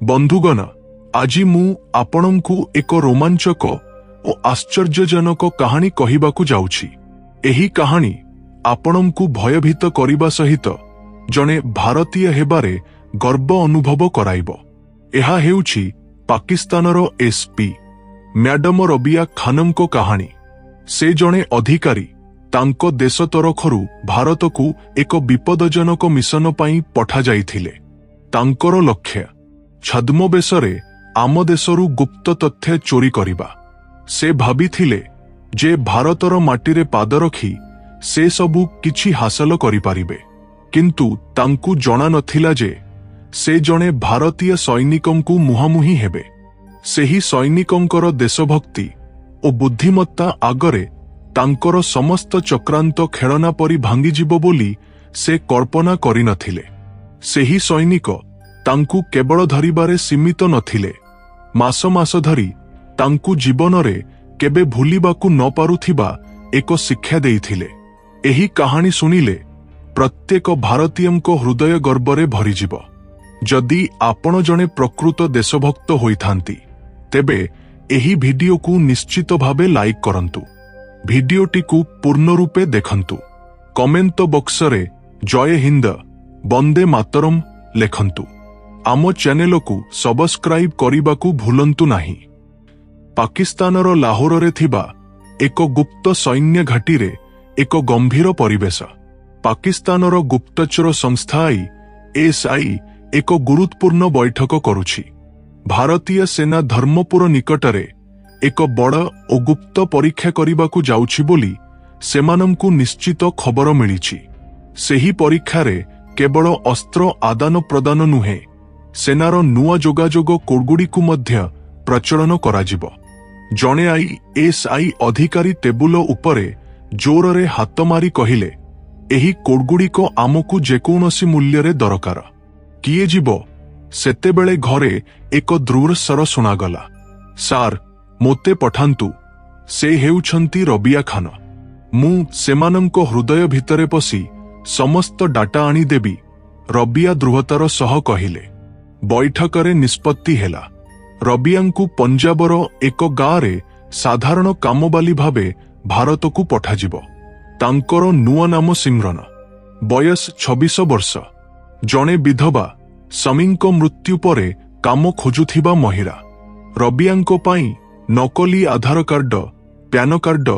बंधुगण आज मु आपणंकु एक रोमांचक और आश्चर्यजनक कहानी कहिबाकु जाउछि। एही कहानी आपणंकु भयभीत करिबा सहित जणे भारतीय हेबारे गर्व अनुभव कराइबो। एहा हेउछि पाकिस्तानर एसपी मैडम रबिया खानमको कहानी। से जणे अधिकारी तांको देश तरफरु भारतकु एक विपदजनक मिशन पाई पठा जाइथिले। तांकर लक्ष्य छद्मवेशरे आम देशरु गुप्त तथ्य चोरी करिबा। से भाबिथिले जे भारतर माटीरे पाद रखी से सबु किछि हासिल करि पारिबे, किंतु तांकु जणा नथिला जे से जणे भारतीय सैनिकंकु मुहामुही हेबे। सेही सैनिकंकर देशभक्ति और बुद्धिमत्ता आगरे तांकर समस्त चक्रांत खेळना परि भांगीजिबो बोली से कल्पना करि नथिले। सेही सैनिक तांकु केवल धरिबारे सीमित नथिले, मास मास धरी तांकु जीवनरे केबे भूलिबाकु न पारुथिबा एक शिक्षा देइथिले। एही कहानी सुनिले प्रत्येक भारतीयंको हृदय गर्वरे भरिजिबो। जदि आपण जणे प्रकृत देशभक्त होइथांती तेबे एही भिडियो को निश्चित भावे लाइक करंतु। भिडियोटी को पूर्ण रूपे देखंतु। कमेंट बॉक्स रे जय हिंद वंदे मातरम लेखंतु। आम चैनल को सब्सक्राइब करिबाकु भूलंतु नाही। पाकिस्तानर लाहोर थिबा एक गुप्त सैन्य घाटी रे एक गंभीर परिवेश। पाकिस्तानर गुप्तचर संस्था आईएसआई एक गुरुत्वपूर्ण बैठक करुछि। भारतीय सेना धर्मपुर निकटरे एक बड़ और गुप्त परीक्षा करिबाकु जाउछि बोली सेमानंकु निश्चित खबर मिलिछि। सेही परीक्षारे केवल अस्त्र आदान प्रदान नुहे, सेनार नुआ जोगाजोग कोडगुडीकु मध्य प्रचलन कराजिबो। जणे आईएसआई अधिकारी टेबुल उपरे जोररे हाथ मारी कहिले, एही कोडगुडीको आमकु जेकोनोसी मूल्यरे दरकार। किए जीवो? सेतेबेले घरे एक दृढ़ स्वर सुनागला, सार मोते पठांतु, से हेउछंती रबिया खान। मु सेमानंको हृदय भितरे पसी समस्त डाटा आनी देबी, रबिया दृढ़तार सह कहिले। बैठकरे निष्पत्ति हेला, रबियांकु पंजाबर एक गाँरे साधारण कामबाली भावे भारतकु पठाजिबो। तांकर नुआ नाम सिमरन, बयस 26 वर्ष, जणे विधवा, स्वामींको मृत्यु परे काम खोजुथिबा महिला। रबियांको पाई नकली Aadhaar card, PAN card,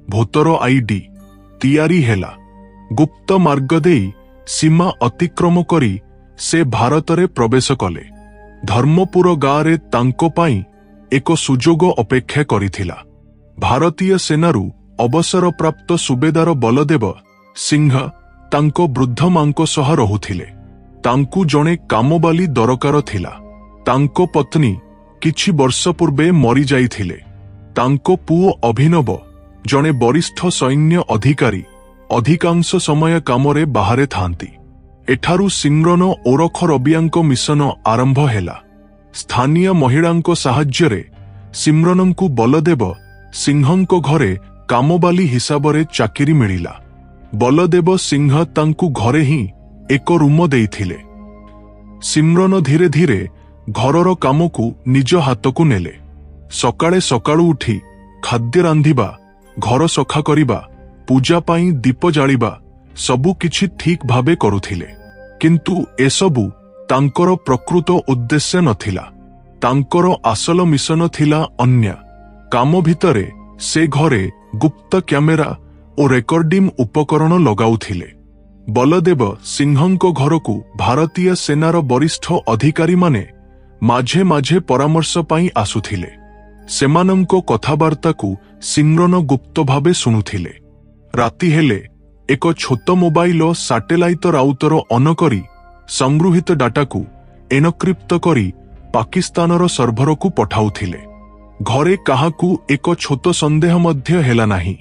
voter ID तैयारी हेला। गुप्त मार्ग देई सीमा अतिक्रम करी से भारतरे प्रवेश कले। धर्मपुर गाँरे तांको पाई एक सुजोग अपेक्षा करिथिला। भारतीय सेनारू अवसर प्राप्त सुबेदार बलदेव सिंह तांको वृद्ध मांको सह रहुथिले। तांकु जणे कामबाली दरकार थिला। तांको पत्नी किछि वर्ष पूर्वे मरी जाइथिले। तांको पुओ अभिनव जणे वरिष्ठ सैन्य अधिकारी अधिकांश समय कामरे बाहरे थांती। एठारू सिमरन ओरख रबियांको मिशन आरंभ हेला। स्थानीय महिलांको साहाज्यरे सिमरनंकु बलदेव सिंहंको घरे कामबाली हिसाबरे चाकिरी मिलिला। बलदेव सिंह तांकु घरे ही एक रूम देइथिले। सिमरन धीरे धीरे घरर कामकु निज हाथकु नेले। सकाळे सकाळु उठी खाद्य रांधिबा, घर सफा करिबा, पूजा पाई दीप जालिबा सबु किछि ठीक भावे करुथिले। किंतु एसबु तांकर प्रकृत उद्देश्य नथिला। तांकर आसल मिशन थिला अन्य। काम भितरे से घरे गुप्त कैमेरा और रेकर्डिंग उपकरण लगाउथिले। बलदेव सिंहंको घरकु भारतीय सेनार वरिष्ठ अधिकारी माने माझे माझे परामर्श पाई आसुथिले। सेमानंको कथाबार्ताकु सिमरन गुप्त भावे सुनुथिले। राति हेले एक छोट मोबाइल सैटेलाइट राउटर ऑन करी संगृहित डाटाकु एनक्रिप्ट करी पाकिस्तानर सर्भरकु पठाउथिले। घरे काहाकु एक छोट संदेह मध्य हेला नाही।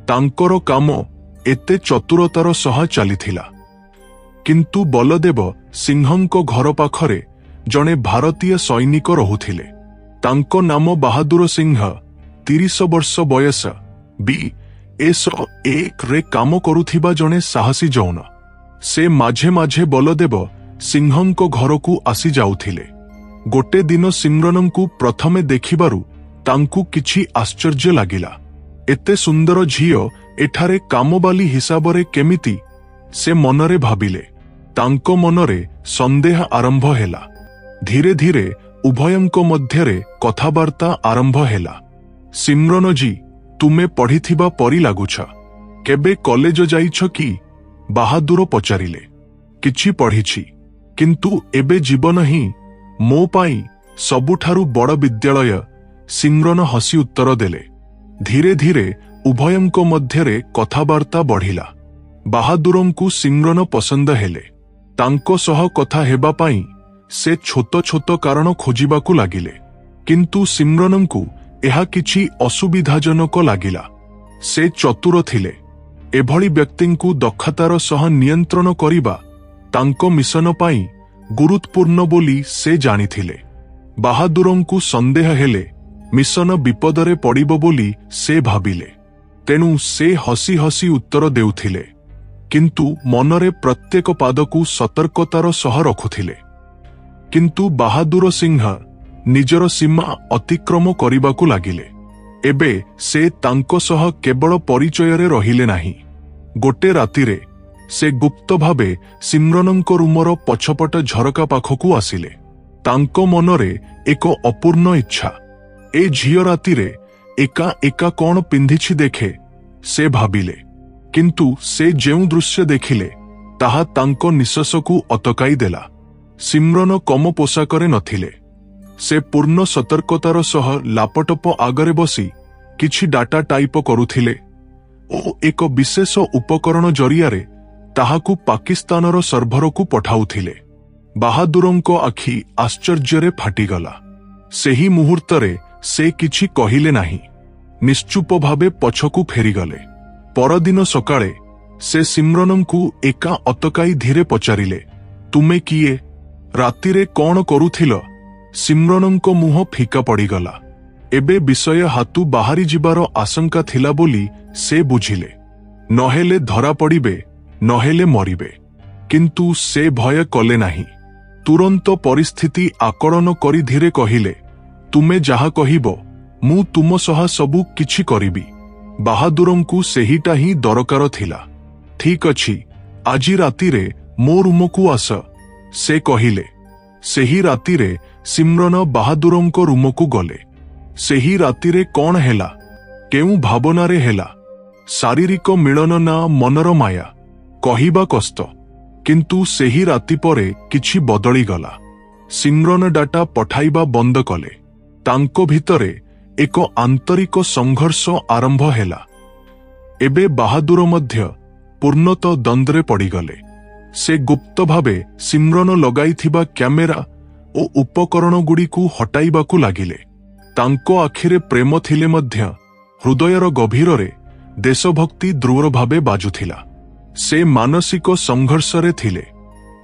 तांकर काम एते चतुरतार सह चलिथिला। किंतु बलदेव सिंहंको घर पाखरे जणे भारतीय सैनिक रहुथिले। तांको नाम बहादुर सिंह, 30 वर्ष बयस, BS1 रे काम करुथिबा जणे साहसी जौन। से माझे माझे बलदेव सिंहंको घरकु आसी जाउथिले। गोटे दिन सिमरनंकु प्रथमे देखिबारु तांकु किछि आश्चर्य लागिला। एते सुंदर झियो एठारे कामबाली हिसाबरे केमिति से मनरे भाबिले। तांको मनरे संदेह आरंभ हेला। धीरे धीरे उभयंको मध्यरे कथाबार्ता आरंभ हेला। सिमरन जी तुमे पढ़िथिबा परी लागुछ, केबे कॉलेज जाइछ कि? बाहादुर पचारिले। किछि पढ़िछि, किंतु एबे जीवन ही मो पाई सबुठारु बड़ विद्यालय। सिमरन हसी उत्तर देले। धीरे धीरे उभयंको मध्यरे कथाबार्ता बढ़िला। बाहादुरंकु सिमरन पसंद हेले। तांको सह कथा हेबा पाई से छोट छोट कारण खोजिबाकु लागिले, किंतु सिमरनंकु एहा किछि असुविधाजनक लागिला। से चतुर थिले। एभଳି व्यक्तिंकु दक्षतार सह नियंत्रण करिबा तांको मिशन पाई गुरुत्वपूर्ण बोली से जानिथिले। बाहादुरंकु संदेह हेले मिशन विपदरे पड़िबो बोली से भाबिले। तेणु से हसी हसी उत्तर देउथिले, किंतु मनरे प्रत्येक पादकु सतर्कतार सह रखुथिले। किंतु बाहादुर सिंह निजर सीमा अतिक्रम करिबाकु लागिले। एबे से तांको सह केवल परिचयरे रहिले नाही। गोटे रातिरे से गुप्त भावे सिमरनंको रूमर पछपट झरका पाखकु आसिले। तांको मनरे एक अपूर्ण इच्छा। ए झियो रातिरे एका एका कौन पिंधिछि देखे से भाबिले, किंतु से जेउ दृश्य देखिले ताहा तांको निश्वासकु अटकाई देला। सिमरन कम पोशाकरे नथिले। से पूर्ण सतर्कतार सह लापटप आगरे बसी किछि डाटा टाइप करुथिले ओ एक विशेष उपकरण जरियारे ताहाकु पाकिस्तानर सर्भरकु पठाउथिले। बाहादुरंको आखि आश्चर्यरे फाटिगला। सेही मुहूर्तरे से किछि कहिले नाही। निश्चुप भावे पछकु फेरीगले। परदिन सकाळे से सिमरनंकु एका अटकाई धीरे पचारिले, तुमे किए? रातिरे कौन करुथिल? सिमरनंको मुह फिका पड़ीगला। एबे विषय हातु बाहरी जिबार आशंका थिला बोली से बुझिले। नहेले धरा पड़िबे, नहेले मरिबे। किंतु से भय कले नाही। तुरंत परिस्थिति आकलन करी धीरे कहिले, तुमे जाहा कहिबो मु तुम सह सबु किछि करिबी। बाहादुरंकु सेहिटा ही दरकार थिला। ठीक अछि, आजी रातिरे मो रूमकु आस, से कहिले। सेही रातिरे सिमरन बाहादुरंको रूमकु गले। सेही रातिरे कौन हेला? केउ भावनारे हेला? शारीरिक मिलन ना मनर माया? कहिबा कष्ट। किंतु सेही राति परे किछि बदली गला। सिमरन डाटा पठाइबा बंद कले। तांको भितरे एक आंतरिक संघर्ष आरंभ हेला। एबे बाहादुर मध्य पूर्णत द्वंद्वे पड़ीगले। से गुप्त भावे सिमरन लगाइथिबा कैमेरा ओ उपकरण गुड़िकु हटाइबाकु लागिले। तांको आखिरे प्रेम थिले मध्य हृदयर गभीररे देशभक्ति द्रुर भावे बाजुथिला। से मानसिक संघर्षरे थिले।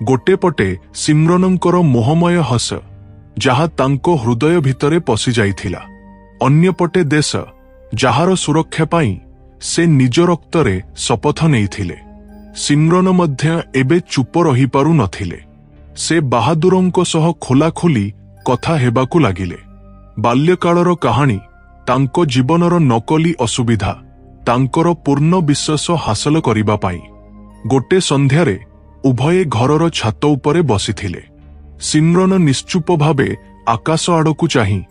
गोटे पटे सिमरनंकर मोहमय हस जहा तांको हृदय भितरे पशि जाइथिला, अन्य पटे देश जहार सुरक्षा पाई से निज रक्तरे शपथ नेइथिले। सिमरन मध्य एबे चुप रही पारु नथिले। से बाहादुरंको सह खोलाखोली कथा हेबाकु लागिले। बाल्यकालर कहानी, तांको जीवनर नकली असुविधा, तांकर पूर्ण विश्वास हासिल करिबा पाई। गोटे संध्यारे उभये घरर छात उपरे बसिथिले। सिमरन निश्चुप भावे आकाश आड़कु चाही,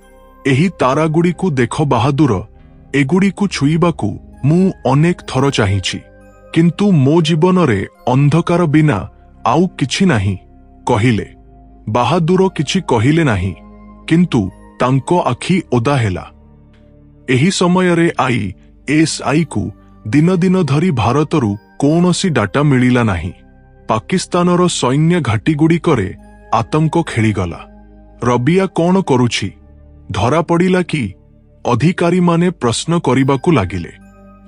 एही तारागुड़िकु देख बाहादुर, एगुड़िकु छुईबाकु मु अनेक थर चाहिछि, किंतु मो जीवनरे अंधकार बिना आउ किछि नाही कहिले। बाहादुर किछि कहिले नाही, किंतु तांको आखि ओदा हेला। एही समयरे ISI कु दिन दिन धरी भारतरु कौनसी डाटा मिलिला नाही। पाकिस्तानर सैन्य घाटीगुड़िकरे आतंक खेलीगला। रबिया कौन करुछि? धरा पड़िला कि? अधिकारी माने प्रश्न करिबाकु लागिले।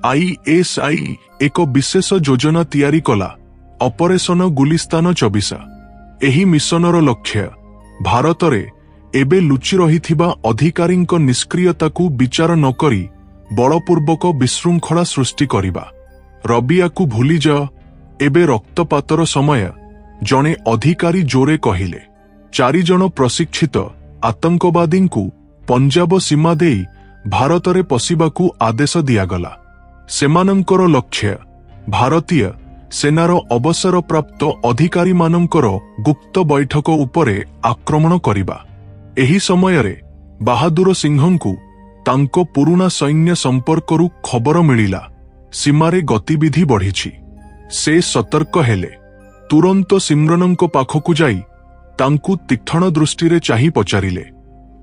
ISI एक विशेष योजना तैयारी कला, ऑपरेशन गुलिस्तान 24। एही मिशनर लक्ष्य भारतरे एबे लुचि रहिथिबा अधिकारींक निष्क्रियताकु विचार न करी बलपूर्वक विशृंखला सृष्टि करिबा। रबियाकु भूली जा, एबे रक्तपातर समय, जणे अधिकारी जोरे कहिले। 4 जन प्रशिक्षित ଆତଙ୍କବାଦୀଙ୍କୁ ପଞ୍ଜାବ ସୀମା ଦେଇ ଭାରତରେ ପଶିବାକୁ ଆଦେଶ ଦିଆଗଲା। ସେମାନଙ୍କର ଲକ୍ଷ୍ୟ ଭାରତୀୟ ସେନାର ଅବସରପ୍ରାପ୍ତ ଅଧିକାରୀମାନଙ୍କର ଗୁପ୍ତ ବୈଠକ ଉପରେ ଆକ୍ରମଣ କରିବା। ଏହି ସମୟରେ ବାହାଦୁର ସିଂହଙ୍କୁ ତାଙ୍କ ପୁରୁଣା ସୈନ୍ୟ ସମ୍ପର୍କରୁ ଖବର ମିଳିଲା ସୀମାରେ ଗତିବିଧି ବଢ଼ିଛି। ସେ ସତର୍କ ହେଲେ। ତୁରନ୍ତ ସିମ୍ରନଙ୍କ ପାଖକୁ ଯାଇ ତାଙ୍କୁ ତୀକ୍ଷ୍ଣ ଦୃଷ୍ଟିରେ ଚାହିଁ ପଚାରିଲେ,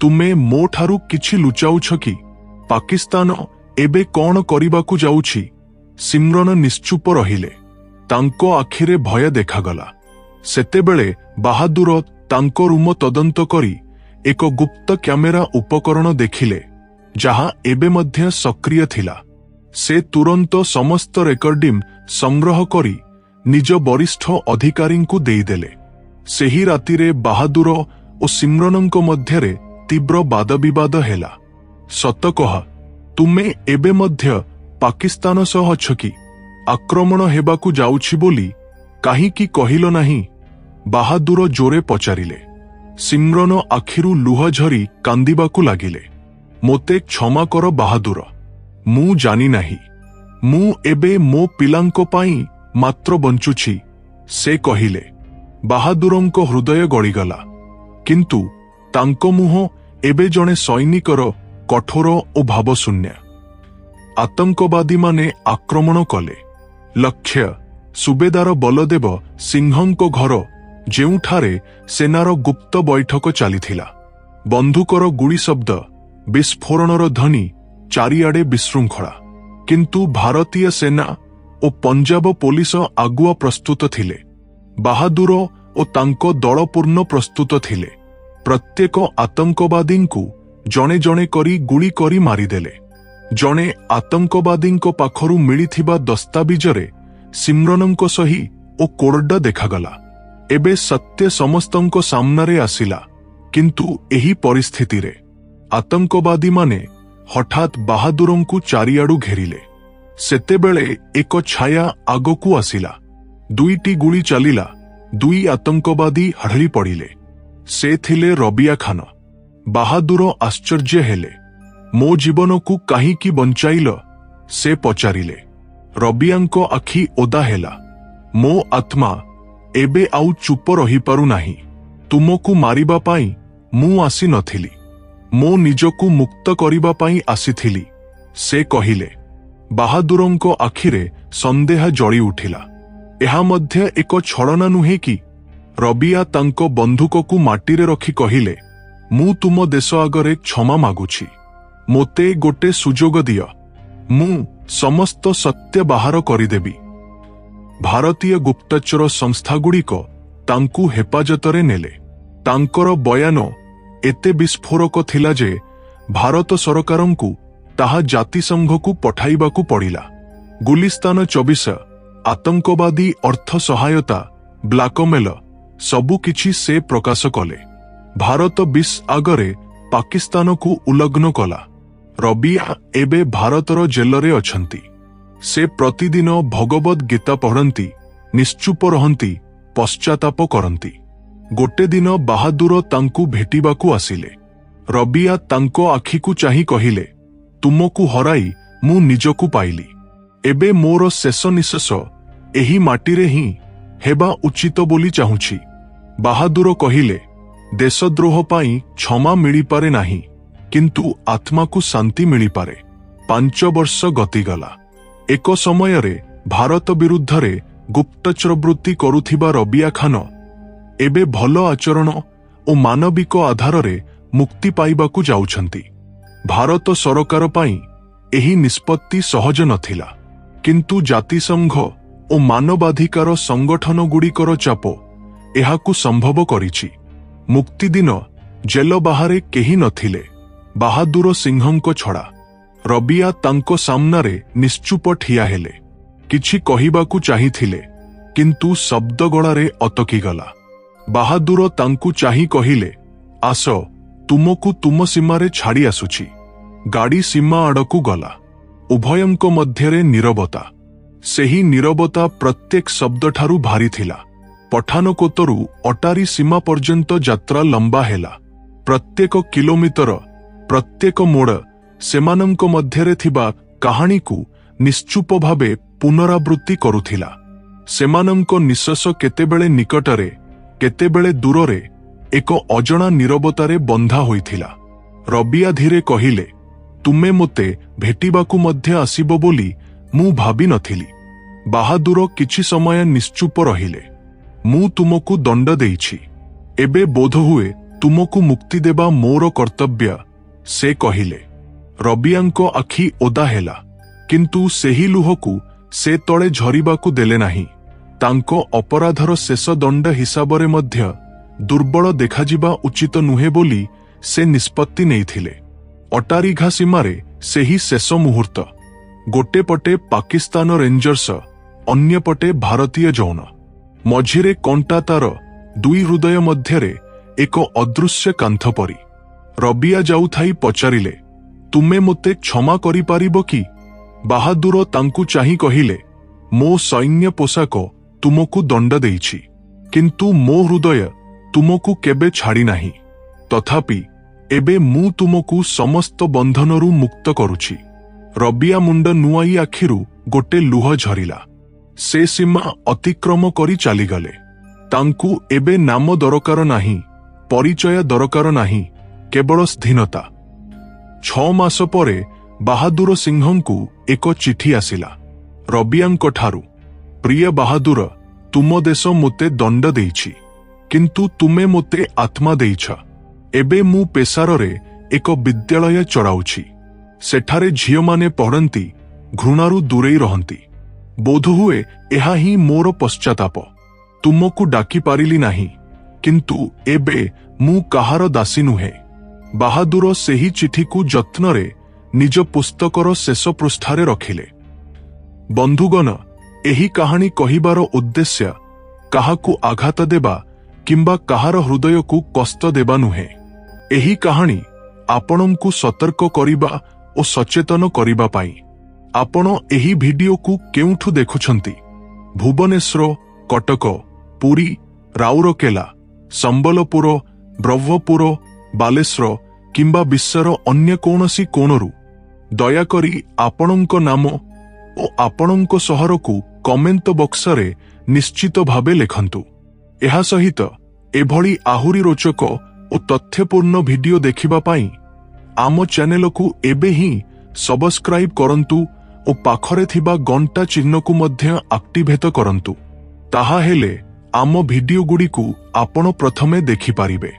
ତୁମେ ମୋ ଠାରୁ କିଛି ଲୁଚାଉଛ କି? ପାକିସ୍ତାନ ଏବେ କ'ଣ କରିବାକୁ ଯାଉଛି? ସିମ୍ରନ ନିଶ୍ଚୁପ ରହିଲେ। ତାଙ୍କ ଆଖିରେ ଭୟ ଦେଖାଗଲା। ସେତେବେଳେ ବାହାଦୁର ତାଙ୍କ ରୁମ ତଦନ୍ତ କରି ଏକ ଗୁପ୍ତ କ୍ୟାମେରା ଉପକରଣ ଦେଖିଲେ, ଯାହା ଏବେ ମଧ୍ୟ ସକ୍ରିୟ ଥିଲା। ସେ ତୁରନ୍ତ ସମସ୍ତ ରେକର୍ଡିଂ ସଂଗ୍ରହ କରି ନିଜ ବରିଷ୍ଠ ଅଧିକାରୀଙ୍କୁ ଦେଇଦେଲେ। ସେହି ରାତିରେ ବାହାଦୁର ଓ ସିମ୍ରନଙ୍କ ମଧ୍ୟରେ ତୀବ୍ର ବାଦବିବାଦ ହେଲା। ସତ କହ, ତୁମେ ଏବେ ମଧ୍ୟ ପାକିସ୍ତାନ ସହ ଅଛ କି? ଆକ୍ରମଣ ହେବାକୁ ଯାଉଛି ବୋଲି କାହିଁକି କହିଲ ନାହିଁ? ବାହାଦୁର ଜୋରେ ପଚାରିଲେ। ସିମ୍ରନ ଆଖିରୁ ଲୁହ ଝରି କାନ୍ଦିବାକୁ ଲାଗିଲେ। ମୋତେ କ୍ଷମା କର ବାହାଦୁର, ମୁଁ ଜାଣି ନାହିଁ। ମୁଁ ଏବେ ମୋ ପିଲାଙ୍କ ପାଇଁ ମାତ୍ର ବଞ୍ଚୁଛି, ସେ କହିଲେ। ବାହାଦୁରଙ୍କ ହୃଦୟ ଗଳିଗଲା। କିନ୍ତୁ ତାଙ୍କ ମୁହଁ ଏବେ ଜଣେ ସୈନିକର କଠୋର ଓ ଭାବଶୂନ୍ୟ। ଆତଙ୍କବାଦୀମାନେ ଆକ୍ରମଣ କଲେ। ଲକ୍ଷ୍ୟ ସୁବେଦାର ବଲଦେବ ସିଂହଙ୍କ ଘର, ଯେଉଁଠାରେ ସେନାର ଗୁପ୍ତ ବୈଠକ ଚାଲିଥିଲା। ବନ୍ଧୁକର ଗୁଳି ଶବ୍ଦ, ବିସ୍ଫୋରଣର ଧ୍ୱନି, ଚାରିଆଡ଼େ ବିଶୃଙ୍ଖଳା। କିନ୍ତୁ ଭାରତୀୟ ସେନା ଓ ପଞ୍ଜାବ ପୋଲିସ ଆଗୁଆ ପ୍ରସ୍ତୁତ ଥିଲେ। ବାହାଦୁର ଓ ତାଙ୍କ ଦଳ ପୂର୍ଣ୍ଣ ପ୍ରସ୍ତୁତ ଥିଲେ। ପ୍ରତ୍ୟେକ ଆତଙ୍କବାଦୀଙ୍କୁ ଜଣେ ଜଣେ କରି ଗୁଳି କରି ମାରିଦେଲେ। ଜଣେ ଆତଙ୍କବାଦୀଙ୍କ ପାଖରୁ ମିଳିଥିବା ଦସ୍ତାବିଜରେ ସିମ୍ରନଙ୍କ ସହି ଓ କୋଡ଼ଟା ଦେଖାଗଲା। ଏବେ ସତ୍ୟ ସମସ୍ତଙ୍କ ସାମ୍ନାରେ ଆସିଲା। କିନ୍ତୁ ଏହି ପରିସ୍ଥିତିରେ ଆତଙ୍କବାଦୀମାନେ ହଠାତ୍ ବାହାଦୁରଙ୍କୁ ଚାରିଆଡ଼ୁ ଘେରିଲେ। ସେତେବେଳେ ଏକ ଛାୟା ଆଗକୁ ଆସିଲା। ଦୁଇଟି ଗୁଳି ଚାଲିଲା। ଦୁଇ ଆତଙ୍କବାଦୀ ହାଡ଼ଳି ପଡ଼ିଲେ। ସେ ଥିଲେ ରବିଆ ଖାନ। ବାହାଦୁର ଆଶ୍ଚର୍ଯ୍ୟ ହେଲେ। ମୋ ଜୀବନକୁ କାହିଁକି ବଞ୍ଚାଇଲ? ସେ ପଚାରିଲେ। ରବିଆଙ୍କ ଆଖି ଓଦା ହେଲା। ମୋ ଆତ୍ମା ଏବେ ଆଉ ଚୁପ ରହିପାରୁନାହିଁ। ତୁମକୁ ମାରିବା ପାଇଁ ମୁଁ ଆସିନଥିଲି, ମୋ ନିଜକୁ ମୁକ୍ତ କରିବା ପାଇଁ ଆସିଥିଲି, ସେ କହିଲେ। ବାହାଦୁରଙ୍କ ଆଖିରେ ସନ୍ଦେହ ଜଳି ଉଠିଲା। ଏହା ମଧ୍ୟ ଏକ ଛଳନା ନୁହେଁ କି? ରବିଆ ତାଙ୍କ ବନ୍ଧୁକକୁ ମାଟିରେ ରଖି କହିଲେ, ମୁଁ ତୁମ ଦେଶ ଆଗରେ କ୍ଷମା ମାଗୁଛି। ମୋତେ ଗୋଟେ ସୁଯୋଗ ଦିଅ। ମୁଁ ସମସ୍ତ ସତ୍ୟ ବାହାର କରିଦେବି। ଭାରତୀୟ ଗୁପ୍ତଚର ସଂସ୍ଥାଗୁଡ଼ିକ ତାଙ୍କୁ ହେପାଜତରେ ନେଲେ। ତାଙ୍କର ବୟାନ ଏତେ ବିସ୍ଫୋରକ ଥିଲା ଯେ ଭାରତ ସରକାରଙ୍କୁ ତାହା ଜାତିସଂଘକୁ ପଠାଇବାକୁ ପଡ଼ିଲା। ଗୁଲିସ୍ତାନ 24, ଆତଙ୍କବାଦୀ ଅର୍ଥ ସହାୟତା, ବ୍ଲାକମେଲ, ସବୁକିଛି ସେ ପ୍ରକାଶ କଲେ। ଭାରତ ବିଶ ଆଗରେ ପାକିସ୍ତାନକୁ ଉଲଗ୍ନ କଲା। ରବିଆ ଏବେ ଭାରତର ଜେଲରେ ଅଛନ୍ତି। ସେ ପ୍ରତିଦିନ ଭଗବଦ୍ ଗୀତା ପଢ଼ନ୍ତି, ନିଶ୍ଚୁପ ରହନ୍ତି, ପଶ୍ଚାତାପ କରନ୍ତି। ଗୋଟେ ଦିନ ବାହାଦୁର ତାଙ୍କୁ ଭେଟିବାକୁ ଆସିଲେ। ରବିଆ ତାଙ୍କ ଆଖିକୁ ଚାହିଁ କହିଲେ, ତୁମକୁ ହରାଇ ମୁଁ ନିଜକୁ ପାଇଲି। ଏବେ ମୋର ଶେଷ ନିଶ୍ୱାସ ଏହି ମାଟିରେ ହିଁ ହେବା ଉଚିତ ବୋଲି ଚାହୁଁଛି। ବାହାଦୁର କହିଲେ, ଦେଶଦ୍ରୋହ ପାଇଁ କ୍ଷମା ମିଳିପାରେ ନାହିଁ, କିନ୍ତୁ ଆତ୍ମାକୁ ଶାନ୍ତି ମିଳିପାରେ। 5 ବର୍ଷ ଗତିଗଲା। ଏକ ସମୟରେ ଭାରତ ବିରୁଦ୍ଧରେ ଗୁପ୍ତଚର ବୃତ୍ତି କରୁଥିବା ରବିଆ ଖାନ ଏବେ ଭଲ ଆଚରଣ ଓ ମାନବିକ ଆଧାରରେ ମୁକ୍ତି ପାଇବାକୁ ଯାଉଛନ୍ତି। ଭାରତ ସରକାର ପାଇଁ ଏହି ନିଷ୍ପତ୍ତି ସହଜ ନଥିଲା, କିନ୍ତୁ ଜାତିସଂଘ ଓ ମାନବାଧିକାର ସଂଗଠନଗୁଡ଼ିକର ଚାପ ଏହାକୁ ସମ୍ଭବ କରିଛି। ମୁକ୍ତି ଦିନ ଜେଲ ବାହାରେ କେହି ନଥିଲେ, ବାହାଦୁର ସିଂହଙ୍କ ଛଡ଼ା। ରବିଆ ତାଙ୍କ ସାମ୍ନାରେ ନିଶ୍ଚୁପ ଠିଆ ହେଲେ। କିଛି କହିବାକୁ ଚାହିଁଥିଲେ, କିନ୍ତୁ ଶବ୍ଦ ଗଳାରେ ଅଟକିଗଲା। ବାହାଦୁର ତାଙ୍କୁ ଚାହିଁ କହିଲେ, ଆସ, ତୁମକୁ ତୁମ ସୀମାରେ ଛାଡ଼ି ଆସୁଛି। ଗାଡ଼ି ସୀମା ଆଡ଼କୁ ଗଲା। ଉଭୟଙ୍କ ମଧ୍ୟରେ ନୀରବତା। ସେହି ନୀରବତା ପ୍ରତ୍ୟେକ ଶବ୍ଦଠାରୁ ଭାରି ଥିଲା। ପଠାନକୋଟରୁ ଅଟାରୀ ସୀମା ପର୍ଯ୍ୟନ୍ତ ଯାତ୍ରା ଲମ୍ବା ହେଲା। प्रत्येक किलोमीटर प्रत्येक मोड़ सेमानंक मध्यरे थिबा कहानी को निश्चुप भावे पुनरावृत्ति करुथिला। सेमानंक निश्वास केतेबेले निकटरे केतेबेले दूररे एक अजणा नीरवतारे बंधा होइथिला। रबिया धीरे कहिले, तुमे मोते भेटिबाकू मध्य आसीबो बोली मु भाबी नथिली। बाहादुर किछि समय निश्चुप रहिले। मु तुमकू दंड देइछि, एबे बोध हुए तुमकू मुक्ति देबा मोर कर्तव्य, से कहिले। रबियाଙ୍କ आखि ओदा हेला, किंतु सेही लुहकू से तळे झरिबाकू देले नाही। तांको अपराधर शेष दंड हिसाबरे मध्य दुर्बल देखाजिबा उचित नुहे बोली से निष्पत्ति नेइथिले। अटारीघा सीमारे सेही शेष मुहूर्त। गोटे पटे पाकिस्तान रेंजर्स, अन्य पटे भारतीय जौन। मझिरे कंटा तार, दुई हृदय मध्यरे एक अदृश्य कांथ परी। रबिया जाउथाई पचारिले, तुमे मोते क्षमा करि पारिबो कि? बाहादुर तांकू चाही कहिले, मो सैन्य पोशाक तुमकू दंड देइछि, किंतु मो हृदय तुमकू केबे छाड़ी नाही। तथापि एबे मु तुमकू समस्त बंधनरू मुक्त करुछि। रबिया मुंड नुआई आखिरू गोटे लुह झरिला। से सीमा अतिक्रम करी चालीगले। तांकू एबे नाम दरकार नाही, परिचय दरकार नाही, केवल स्थिरता। 6 मास परे बाहादुर सिंहंकू एक चिठी आसिला रबियाଙ୍କ ठारू। प्रिय बाहादुर, तुम देश मोते दंड देइछि, किंतु तुमे मोते आत्मा देइछ। एबे मु पेशारे एक विद्यालय चलाउछि। सेठारे झियो माने पढ़ंती, घृणारू दूरेई रहंती। बोधहुए एहा ही मोर पश्चाताप। तुमकू डाकी पारिली नाही, किंतु एबे मु काहार दासी नुहे। बाहादुर सेही चिठी को जत्नरे निज पुस्तकर शेष पृष्ठारे रखिले। बंधुगण, एही कहानी कहिबार उद्देश्य काहाकू आघात देबा किंबा काहार हृदय को कष्ट देबा नुहे। एही कहानी आपणंकू सतर्क करिबा ओ सचेतन करिबा पाई। आपण एही भिडियो को केउठु देखुछंती? भुवनेश्वर, कटक, पुरी, राउरकेला, संबलपुर, ब्रह्मपुर, बालेश्वर किंबा विश्वर अन्य कौनसी कोणरू दयाकरी आपणंक नाम ओ आपणंक सहर को कमेंट बॉक्स रे निश्चित भावे लेखंतु। एहा सहित एभली आहुरी रोचक ओ तथ्यपूर्ण भिडियो देखिबा पाई आम चैनल को एबे ही सब्सक्राइब करंतु ओ पाखरे थिबा घंटा चिन्ह को मध्य एक्टिवेट करंतु। ताहा हेले आम भिडियो गुडी को आपण प्रथमे देखि पारिबे।